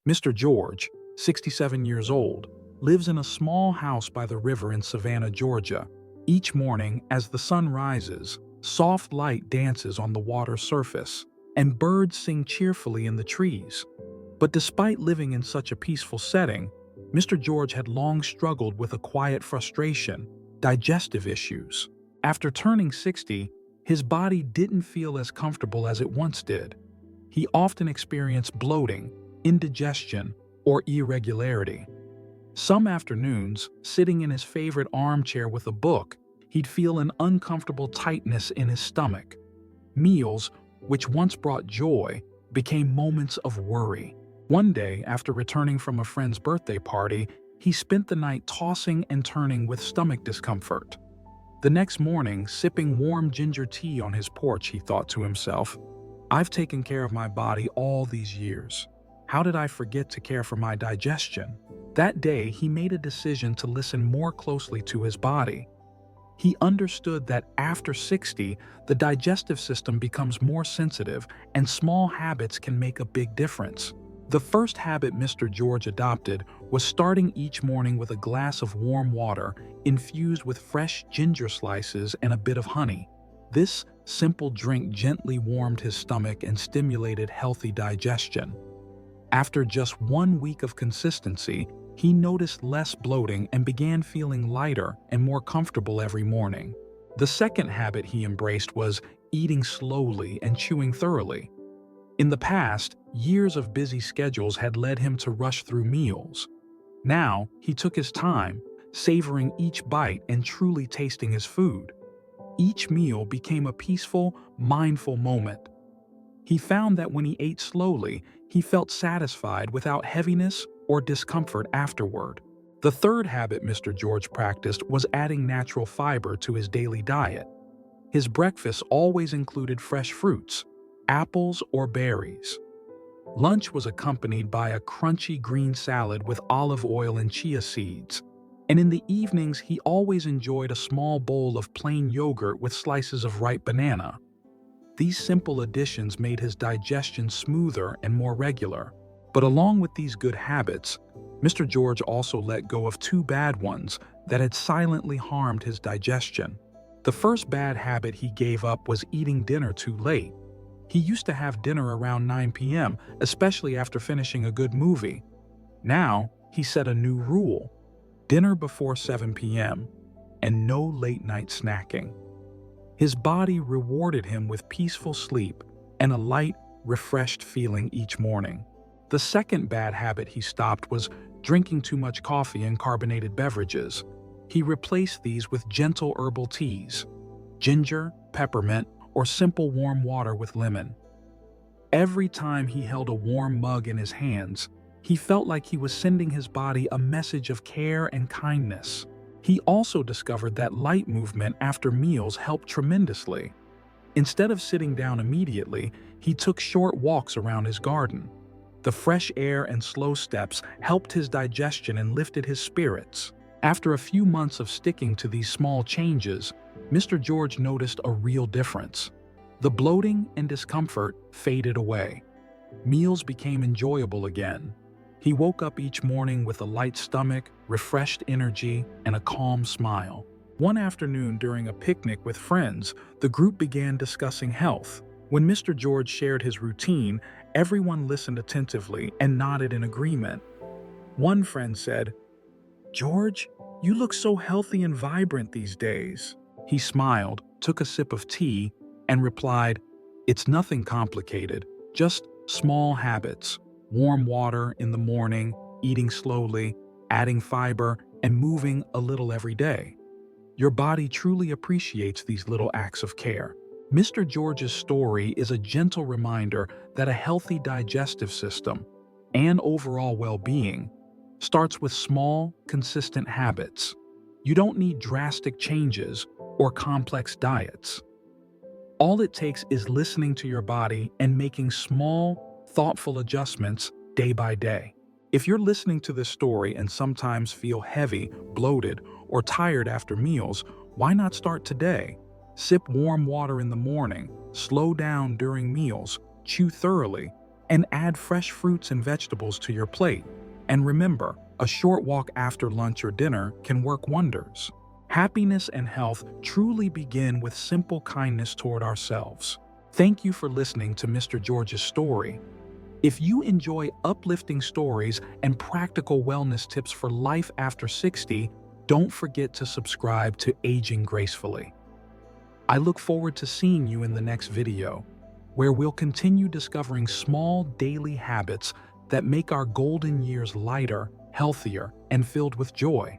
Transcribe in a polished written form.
Mr. George, 67 years old, lives in a small house by the river in Savannah, Georgia. Each morning, as the sun rises, soft light dances on the water's surface, and birds sing cheerfully in the trees. But despite living in such a peaceful setting, Mr. George had long struggled with a quiet frustration: digestive issues. After turning 60, his body didn't feel as comfortable as it once did. He often experienced bloating, indigestion, or irregularity. Some afternoons, sitting in his favorite armchair with a book, he'd feel an uncomfortable tightness in his stomach. Meals, which once brought joy, became moments of worry. One day, after returning from a friend's birthday party, he spent the night tossing and turning with stomach discomfort. The next morning, sipping warm ginger tea on his porch, he thought to himself, "I've taken care of my body all these years. How did I forget to care for my digestion?" That day, he made a decision to listen more closely to his body. He understood that after 60, the digestive system becomes more sensitive and small habits can make a big difference. The first habit Mr. George adopted was starting each morning with a glass of warm water infused with fresh ginger slices and a bit of honey. This simple drink gently warmed his stomach and stimulated healthy digestion. After just 1 week of consistency, he noticed less bloating and began feeling lighter and more comfortable every morning. The second habit he embraced was eating slowly and chewing thoroughly. In the past, years of busy schedules had led him to rush through meals. Now, he took his time, savoring each bite and truly tasting his food. Each meal became a peaceful, mindful moment. He found that when he ate slowly, he felt satisfied without heaviness or discomfort afterward. The third habit Mr. George practiced was adding natural fiber to his daily diet. His breakfast always included fresh fruits, apples or berries. Lunch was accompanied by a crunchy green salad with olive oil and chia seeds. And in the evenings, he always enjoyed a small bowl of plain yogurt with slices of ripe banana. These simple additions made his digestion smoother and more regular. But along with these good habits, Mr. George also let go of 2 bad ones that had silently harmed his digestion. The first bad habit he gave up was eating dinner too late. He used to have dinner around 9 p.m., especially after finishing a good movie. Now, he set a new rule: dinner before 7 p.m. and no late-night snacking. His body rewarded him with peaceful sleep and a light, refreshed feeling each morning. The second bad habit he stopped was drinking too much coffee and carbonated beverages. He replaced these with gentle herbal teas, ginger, peppermint, or simple warm water with lemon. Every time he held a warm mug in his hands, he felt like he was sending his body a message of care and kindness. He also discovered that light movement after meals helped tremendously. Instead of sitting down immediately, he took short walks around his garden. The fresh air and slow steps helped his digestion and lifted his spirits. After a few months of sticking to these small changes, Mr. George noticed a real difference. The bloating and discomfort faded away. Meals became enjoyable again. He woke up each morning with a light stomach, refreshed energy, and a calm smile. One afternoon during a picnic with friends, the group began discussing health. When Mr. George shared his routine, everyone listened attentively and nodded in agreement. One friend said, "George, you look so healthy and vibrant these days." He smiled, took a sip of tea, and replied, "It's nothing complicated, just small habits. Warm water in the morning, eating slowly, adding fiber, and moving a little every day. Your body truly appreciates these little acts of care." Mr. George's story is a gentle reminder that a healthy digestive system and overall well-being starts with small, consistent habits. You don't need drastic changes or complex diets. All it takes is listening to your body and making small, thoughtful adjustments day by day. If you're listening to this story and sometimes feel heavy, bloated, or tired after meals, why not start today? Sip warm water in the morning, slow down during meals, chew thoroughly, And add fresh fruits and vegetables to your plate. And remember, a short walk after lunch or dinner can work wonders. Happiness and health truly begin with simple kindness toward ourselves. Thank you for listening to Mr. George's story. If you enjoy uplifting stories and practical wellness tips for life after 60, don't forget to subscribe to Aging Gracefully. I look forward to seeing you in the next video, where we'll continue discovering small daily habits that make our golden years lighter, healthier, and filled with joy.